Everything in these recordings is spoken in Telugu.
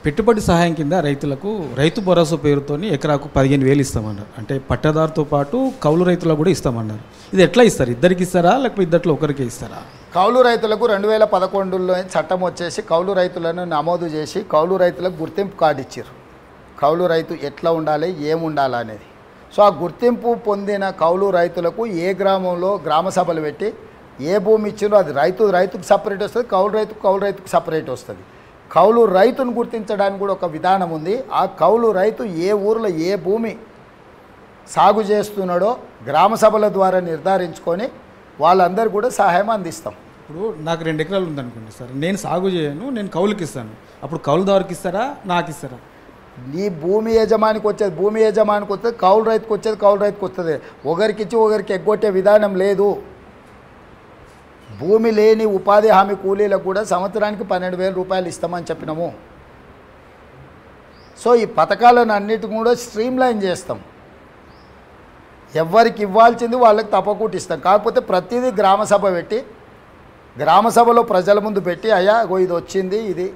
పెట్టుబడి సహాయం కింద రైతులకు రైతు భరోసా పేరుతోని ఎకరాకు 15,000 ఇస్తామన్నారు. అంటే పట్టదారుతో పాటు కౌలు రైతులకు కూడా ఇస్తామన్నారు. ఇది ఎట్లా ఇస్తారు? ఇద్దరికి ఇస్తారా లేకపోతే ఇద్దట్లో ఒకరికే ఇస్తారా? కౌలు రైతులకు 2011లో చట్టం వచ్చేసి కౌలు రైతులను నమోదు చేసి కౌలు రైతులకు గుర్తింపు కార్డు ఇచ్చారు. కౌలు రైతు ఎట్లా ఉండాలి, ఏముండాలి అనేది. సో ఆ గుర్తింపు పొందిన కౌలు రైతులకు ఏ గ్రామంలో గ్రామ సభలు పెట్టి ఏ భూమి ఇచ్చిందో అది రైతుకు సపరేట్ వస్తుంది, కౌలు రైతుకు సపరేట్ వస్తుంది. కౌలు రైతును గుర్తించడానికి కూడా ఒక విధానం ఉంది. ఆ కౌలు రైతు ఏ ఊరిలో ఏ భూమి సాగు చేస్తున్నాడో గ్రామ సభల ద్వారా నిర్ధారించుకొని వాళ్ళందరూ కూడా సహాయం అందిస్తాం. ఇప్పుడు నాకు 2 ఎకరాలు ఉందనుకోండి సార్, నేను సాగు చేయను, నేను కౌలుకి ఇస్తాను. అప్పుడు కౌలుదారుకి ఇస్తారా, నాకు ఇస్తారా? నీ భూమి యజమానికి వచ్చేది కౌలు రైతుకు వస్తుంది. ఒకరికి ఇచ్చి ఒకరికి ఎగ్గొట్టే విధానం లేదు. భూమి లేని ఉపాధి హామీ కూలీలకు కూడా సంవత్సరానికి 12,000 రూపాయలు ఇస్తామని చెప్పినాము. సో ఈ పథకాలను అన్నిటి కూడా స్ట్రీమ్లైన్ చేస్తాం. ఎవరికి ఇవ్వాల్సింది వాళ్ళకి తప్పకుండా ఇస్తాం. కాకపోతే ప్రతిదీ గ్రామ సభ పెట్టి గ్రామ సభలో ప్రజల ముందు పెట్టి అయ్యా ఇది వచ్చింది, ఇది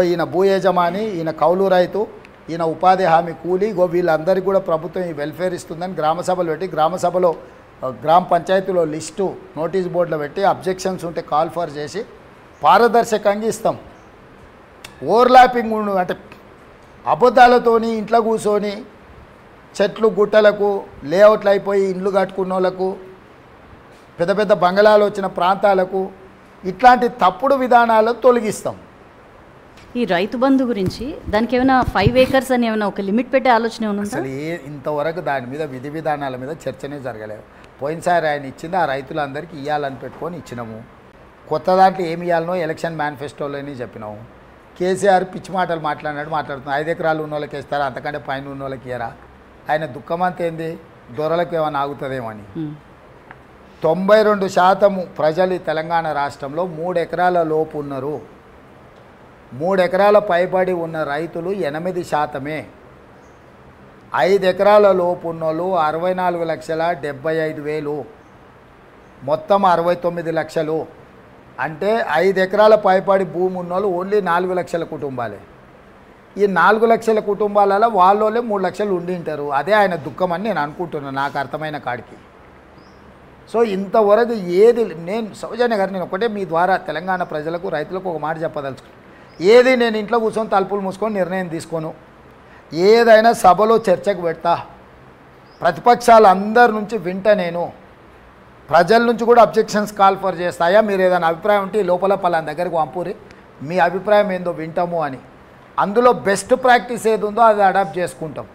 ఈయన భూ యజమాని, ఈయన కౌలు రైతు, ఈయన ఉపాధి హామీ కూలీ, వీళ్ళందరికీ కూడా ప్రభుత్వం ఈ వెల్ఫేర్ ఇస్తుందని గ్రామ సభలు పెట్టి గ్రామ సభలో గ్రామ పంచాయతీలో లిస్టు నోటీస్ బోర్డులో పెట్టి అబ్జెక్షన్స్ ఉంటే కాల్ ఫర్ చేసి పారదర్శకంగా ఇస్తాం. ఓవర్లాపింగ్ అంటే అబద్ధాలతోని ఇంట్లో కూర్చొని చెట్లు గుట్టలకు లేఅవుట్లు అయిపోయి ఇండ్లు కట్టుకున్న వాళ్ళకు పెద్ద పెద్ద బంగళాలు వచ్చిన ప్రాంతాలకు ఇట్లాంటి తప్పుడు విధానాలను తొలగిస్తాం. ఈ రైతు బంధు గురించి దానికి ఏమైనా 5 acres అని ఏమైనా ఒక లిమిట్ పెట్టే ఆలోచన ఉందా? అసలు ఇంతవరకు దాని మీద విధి విధానాల మీద చర్చనే జరగలేదు. పోయినసారి ఆయన ఇచ్చింది ఆ రైతులందరికీ ఇవ్వాలని పెట్టుకొని ఇచ్చినాము. కొత్త దాంట్లో ఏమి ఇవ్వాలనో ఎలక్షన్ మేనిఫెస్టోలోనే చెప్పినాము. కేసీఆర్ పిచ్చి మాటలు మాట్లాడుతున్నాం. 5 ఎకరాలు ఉన్న వాళ్ళకి ఇస్తారా, అంతకంటే పైన ఉన్న వాళ్ళకి ఇయ్యరా? ఆయన దుఃఖమంతా ఏంది, దొరలకు ఏమైనా ఆగుతుందేమో అని. 92% ప్రజలు ఈ తెలంగాణ రాష్ట్రంలో 3 ఎకరాల లోపు ఉన్నారు. 3 ఎకరాల పైబడి ఉన్న రైతులు 8%. 5 ఎకరాల లోపు ఉన్నోళ్ళు 64,75,000, మొత్తం 69 లక్షలు. అంటే 5 ఎకరాల పైబడి భూమి ఉన్నోళ్ళు ఓన్లీ 4 లక్షల కుటుంబాలే. ఈ 4 లక్షల కుటుంబాలలో వాళ్ళోళ్ళే 3 లక్షలు ఉండింటారు. అదే ఆయన దుఃఖం అని నేను అనుకుంటున్నాను, నాకు అర్థమైన కాడికి. సో ఇంతవరకు నేను సౌజన్య గారు, నేను ఒకటే మీ ద్వారా తెలంగాణ ప్రజలకు రైతులకు ఒక మాట చెప్పదలుచుకున్నాను. నేను ఇంట్లో కూర్చొని తలుపులు మూసుకొని నిర్ణయం తీసుకోను. ఏదైనా సభలో చర్చకు పెడతా, ప్రతిపక్షాలు అందరి నుంచి వింటా, నేను ప్రజల నుంచి కూడా అబ్జెక్షన్స్ కాల్ ఫర్ చేస్తాయా, మీరు ఏదైనా అభిప్రాయం ఉంటే లోపల పలానా దగ్గరకు పంపురి, మీ అభిప్రాయం ఏందో వింటాము అని. అందులో బెస్ట్ ప్రాక్టీస్ ఏది ఉందో అది అడాప్ట్ చేసుకుంటాం.